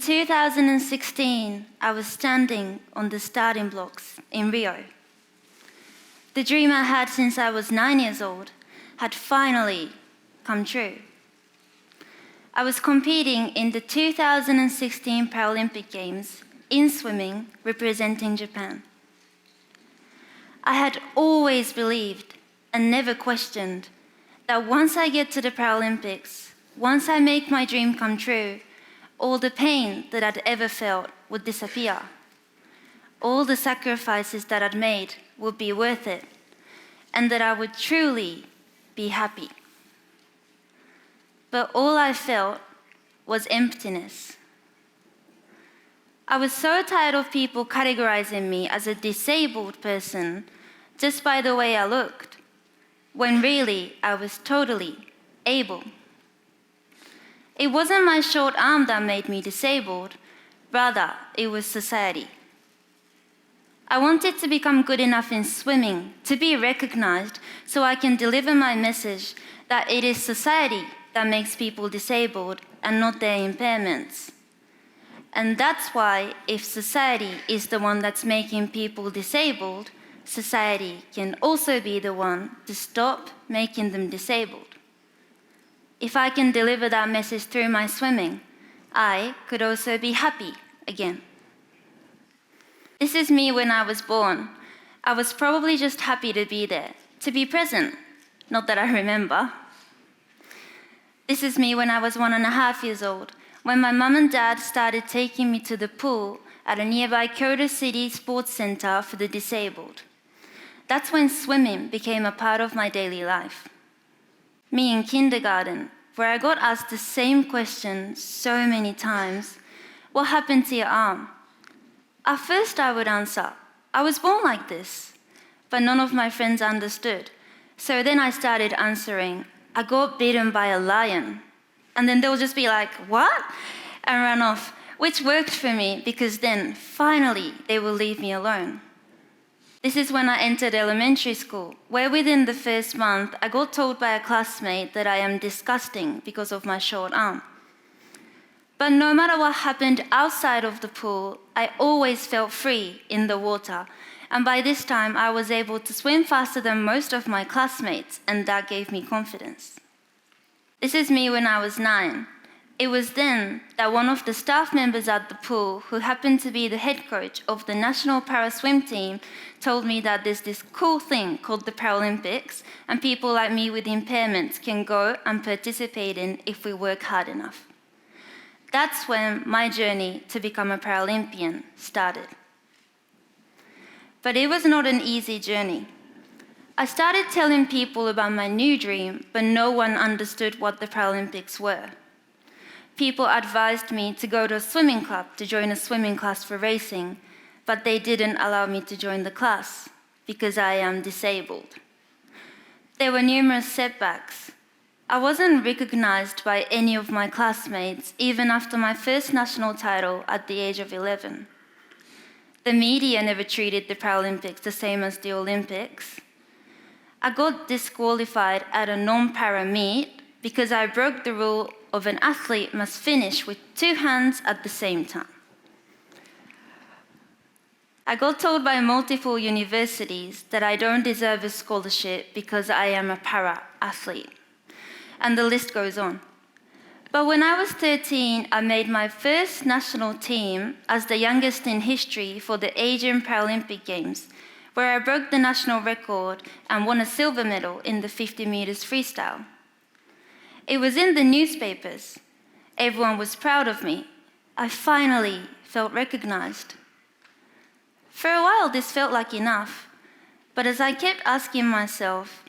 2016, I was standing on the starting blocks in Rio. The dream I had since I was 9 years old had finally come true. I was competing in the 2016 Paralympic Games in swimming, representing Japan. I had always believed and never questioned that once I get to the Paralympics, once I make my dream come true, all the pain that I'd ever felt would disappear. All the sacrifices that I'd made would be worth it, and that I would truly be happy. But all I felt was emptiness. I was so tired of people categorizing me as a disabled person just by the way I looked, when really I was totally able. It wasn't my short arm that made me disabled, rather it was society. I wanted to become good enough in swimming, to be recognized, so I can deliver my message that it is society that makes people disabled and not their impairments. And that's why if society is the one that's making people disabled, society can also be the one to stop making them disabled. If I can deliver that message through my swimming, I could also be happy again. This is me when I was born. I was probably just happy to be there, to be present, not that I remember. This is me when I was 1.5 years old, when my mum and dad started taking me to the pool at a nearby Kyoto City Sports Center for the disabled. That's when swimming became a part of my daily life. Me in kindergarten, where I got asked the same question so many times, what happened to your arm? At first I would answer, I was born like this, but none of my friends understood. So then I started answering, I got bitten by a lion. And then they'll just be like, what? And run off, which worked for me because then finally they will leave me alone. This is when I entered elementary school, where within the first month, I got told by a classmate that I am disgusting because of my short arm. But no matter what happened outside of the pool, I always felt free in the water. And by this time, I was able to swim faster than most of my classmates, and that gave me confidence. This is me when I was 9. It was then that one of the staff members at the pool, who happened to be the head coach of the national para swim team, told me that there's this cool thing called the Paralympics, and people like me with impairments can go and participate in if we work hard enough. That's when my journey to become a Paralympian started. But it was not an easy journey. I started telling people about my new dream, but no one understood what the Paralympics were. People advised me to go to a swimming club to join a swimming class for racing, but they didn't allow me to join the class because I am disabled. There were numerous setbacks. I wasn't recognized by any of my classmates, even after my first national title at the age of 11. The media never treated the Paralympics the same as the Olympics. I got disqualified at a non-para meet because I broke the rule of an athlete must finish with 2 hands at the same time. I got told by multiple universities that I don't deserve a scholarship because I am a para-athlete. And the list goes on. But when I was 13, I made my first national team as the youngest in history for the Asian Paralympic Games, where I broke the national record and won a silver medal in the 50 meters freestyle. It was in the newspapers. Everyone was proud of me. I finally felt recognized. For a while, this felt like enough, but as I kept asking myself,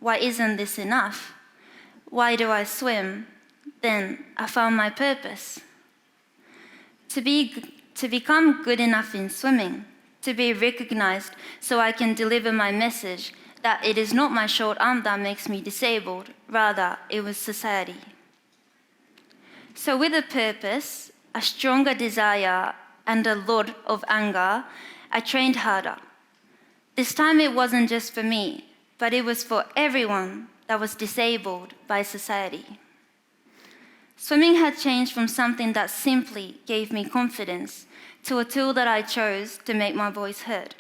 why isn't this enough? Why do I swim? Then I found my purpose. To become good enough in swimming, to be recognized so I can deliver my message that it is not my short arm that makes me disabled, rather it was society. So with a purpose, a stronger desire, and a lot of anger, I trained harder. This time it wasn't just for me, but it was for everyone that was disabled by society. Swimming had changed from something that simply gave me confidence to a tool that I chose to make my voice heard.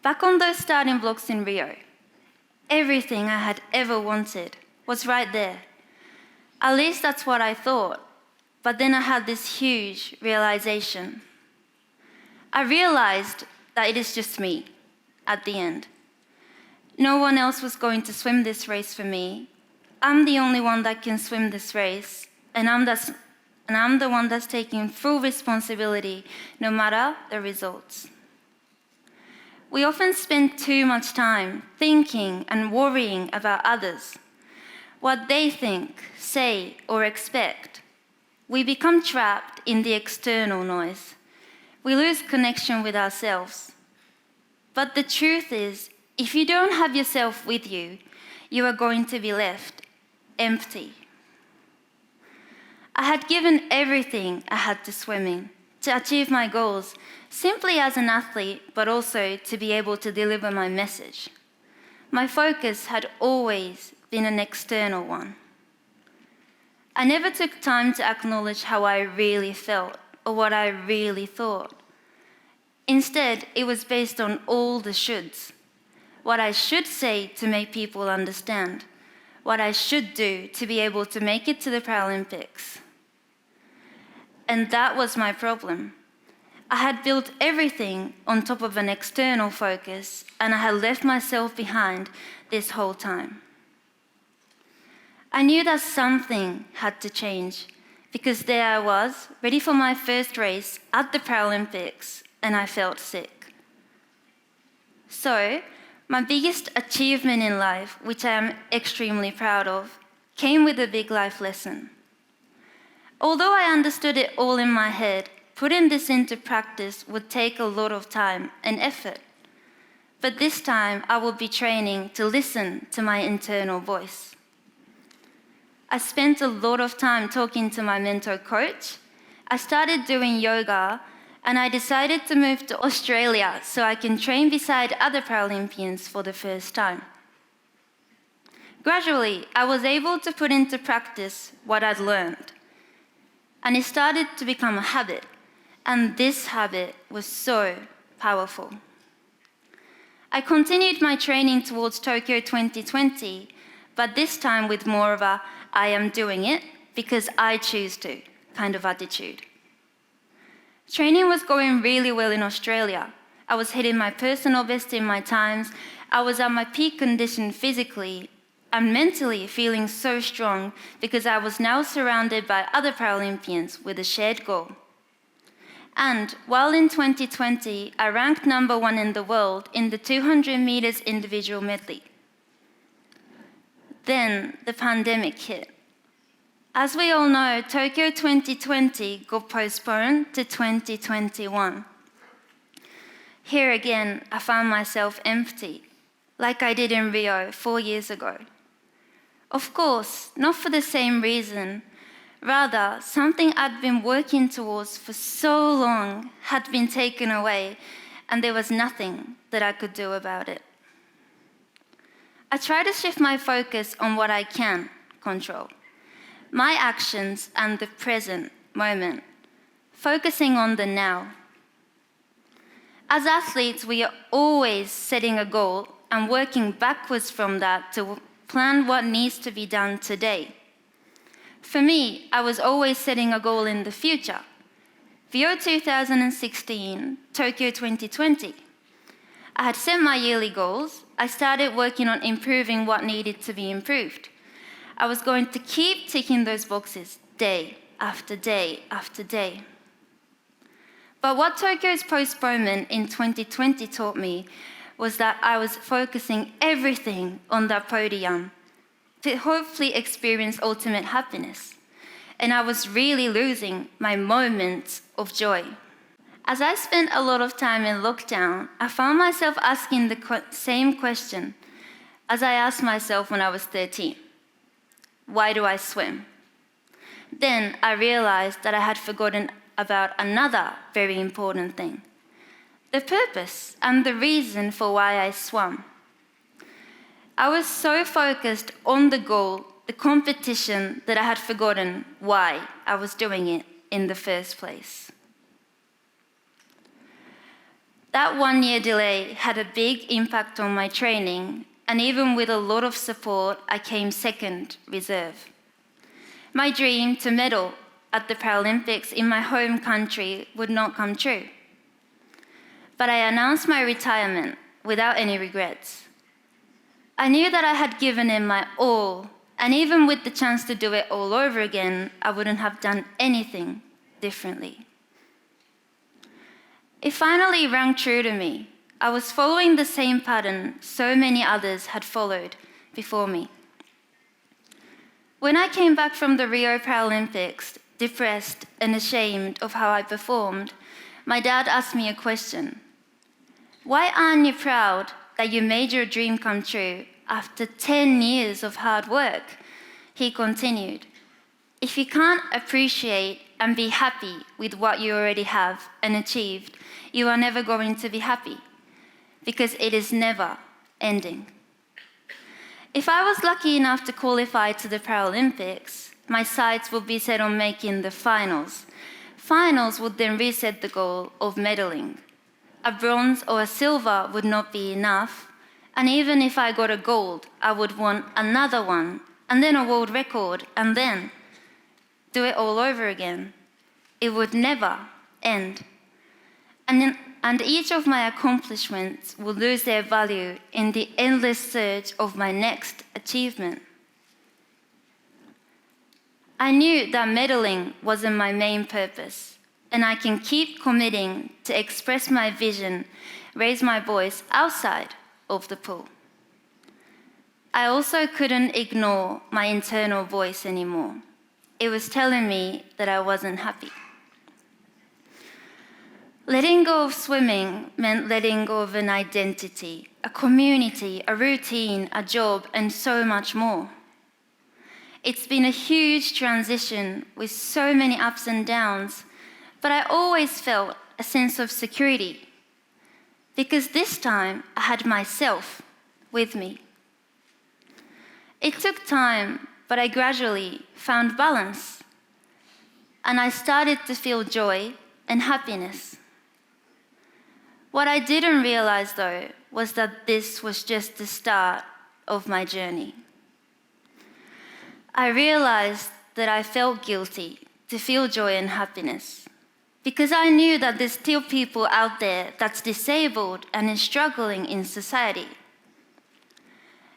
Back on those starting blocks in Rio, everything I had ever wanted was right there. At least that's what I thought. But then I had this huge realization. I realized that it is just me at the end. No one else was going to swim this race for me. I'm the only one that can swim this race, and I'm the one that's taking full responsibility no matter the results. We often spend too much time thinking and worrying about others, what they think, say, or expect. We become trapped in the external noise. We lose connection with ourselves. But the truth is, if you don't have yourself with you, you are going to be left empty. I had given everything I had to swimming to achieve my goals, simply as an athlete, but also to be able to deliver my message. My focus had always been an external one. I never took time to acknowledge how I really felt or what I really thought. Instead, it was based on all the shoulds. What I should say to make people understand. What I should do to be able to make it to the Paralympics. And that was my problem. I had built everything on top of an external focus, and I had left myself behind this whole time. I knew that something had to change, because there I was, ready for my first race at the Paralympics, and I felt sick. So, my biggest achievement in life, which I am extremely proud of, came with a big life lesson. Although I understood it all in my head, putting this into practice would take a lot of time and effort. But this time, I will be training to listen to my internal voice. I spent a lot of time talking to my mentor coach. I started doing yoga, and I decided to move to Australia so I can train beside other Paralympians for the first time. Gradually, I was able to put into practice what I'd learned. And it started to become a habit. And this habit was so powerful. I continued my training towards Tokyo 2020, but this time with more of a I am doing it because I choose to kind of attitude. Training was going really well in Australia. I was hitting my personal best in my times. I was at my peak condition physically and mentally feeling so strong because I was now surrounded by other Paralympians with a shared goal. And while in 2020, I ranked number 1 in the world in the 200 meters individual medley. Then the pandemic hit. As we all know, Tokyo 2020 got postponed to 2021. Here again, I found myself empty, like I did in Rio 4 years ago. Of course, not for the same reason. Rather, something I'd been working towards for so long had been taken away, and there was nothing that I could do about it. I try to shift my focus on what I can control, my actions and the present moment, focusing on the now. As athletes, we are always setting a goal and working backwards from that to plan what needs to be done today. For me, I was always setting a goal in the future. Rio 2016, Tokyo 2020. I had set my yearly goals. I started working on improving what needed to be improved. I was going to keep ticking those boxes day after day after day. But what Tokyo's postponement in 2020 taught me was that I was focusing everything on that podium to hopefully experience ultimate happiness. And I was really losing my moments of joy. As I spent a lot of time in lockdown, I found myself asking the same question as I asked myself when I was 13. Why do I swim? Then I realized that I had forgotten about another very important thing. The purpose and the reason for why I swam. I was so focused on the goal, the competition that I had forgotten why I was doing it in the first place. That 1-year delay had a big impact on my training, and even with a lot of support, I came second reserve. My dream to medal at the Paralympics in my home country would not come true. But I announced my retirement without any regrets. I knew that I had given it my all, and even with the chance to do it all over again, I wouldn't have done anything differently. It finally rang true to me. I was following the same pattern so many others had followed before me. When I came back from the Rio Paralympics, depressed and ashamed of how I performed, my dad asked me a question. Why aren't you proud that you made your dream come true after 10 years of hard work? He continued. If you can't appreciate and be happy with what you already have and achieved, you are never going to be happy, because it is never ending. If I was lucky enough to qualify to the Paralympics, my sights would be set on making the finals. Finals would then reset the goal of medaling. A bronze or a silver would not be enough, and even if I got a gold, I would want another one, and then a world record, and then do it all over again. It would never end. And each of my accomplishments will lose their value in the endless search of my next achievement. I knew that medaling wasn't my main purpose, and I can keep committing to express my vision, raise my voice outside of the pool. I also couldn't ignore my internal voice anymore. It was telling me that I wasn't happy. Letting go of swimming meant letting go of an identity, a community, a routine, a job, and so much more. It's been a huge transition with so many ups and downs, but I always felt a sense of security, because this time I had myself with me. It took time, but I gradually found balance, and I started to feel joy and happiness. What I didn't realize, though, was that this was just the start of my journey. I realized that I felt guilty to feel joy and happiness, because I knew that there's still people out there that's disabled and is struggling in society.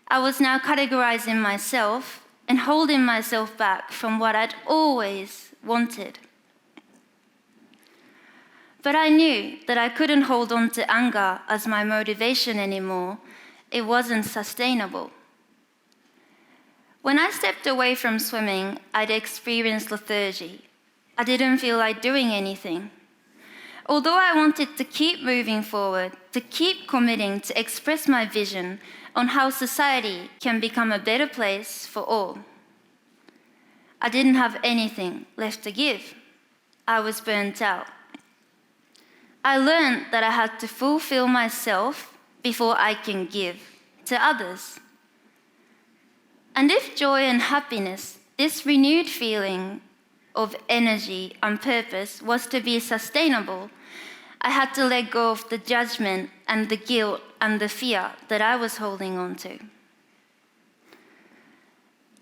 I was now categorizing myself and holding myself back from what I'd always wanted. But I knew that I couldn't hold on to anger as my motivation anymore. It wasn't sustainable. When I stepped away from swimming, I'd experienced lethargy. I didn't feel like doing anything. Although I wanted to keep moving forward, to keep committing to express my vision on how society can become a better place for all. I didn't have anything left to give. I was burnt out. I learned that I had to fulfill myself before I can give to others. And if joy and happiness, this renewed feeling of energy and purpose, was to be sustainable, I had to let go of the judgment and the guilt and the fear that I was holding on to.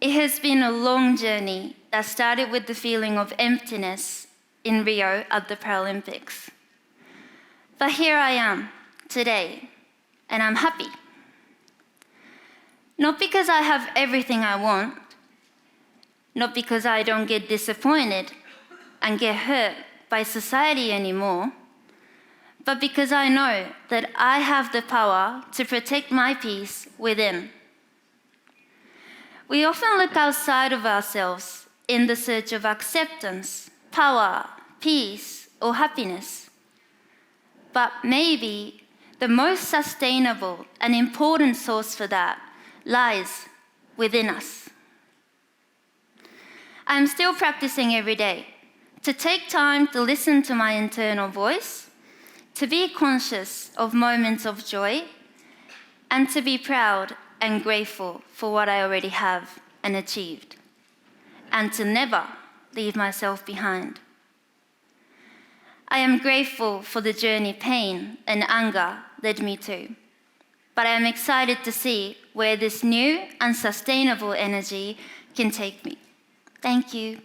It has been a long journey that started with the feeling of emptiness in Rio at the Paralympics. But here I am today, and I'm happy. Not because I have everything I want, not because I don't get disappointed and get hurt by society anymore, but because I know that I have the power to protect my peace within. We often look outside of ourselves in the search of acceptance, power, peace, or happiness. But maybe the most sustainable and important source for that lies within us. I'm still practicing every day to take time to listen to my internal voice, to be conscious of moments of joy, and to be proud and grateful for what I already have and achieved, and to never leave myself behind. I am grateful for the journey pain and anger led me to, but I am excited to see where this new and sustainable energy can take me. Thank you.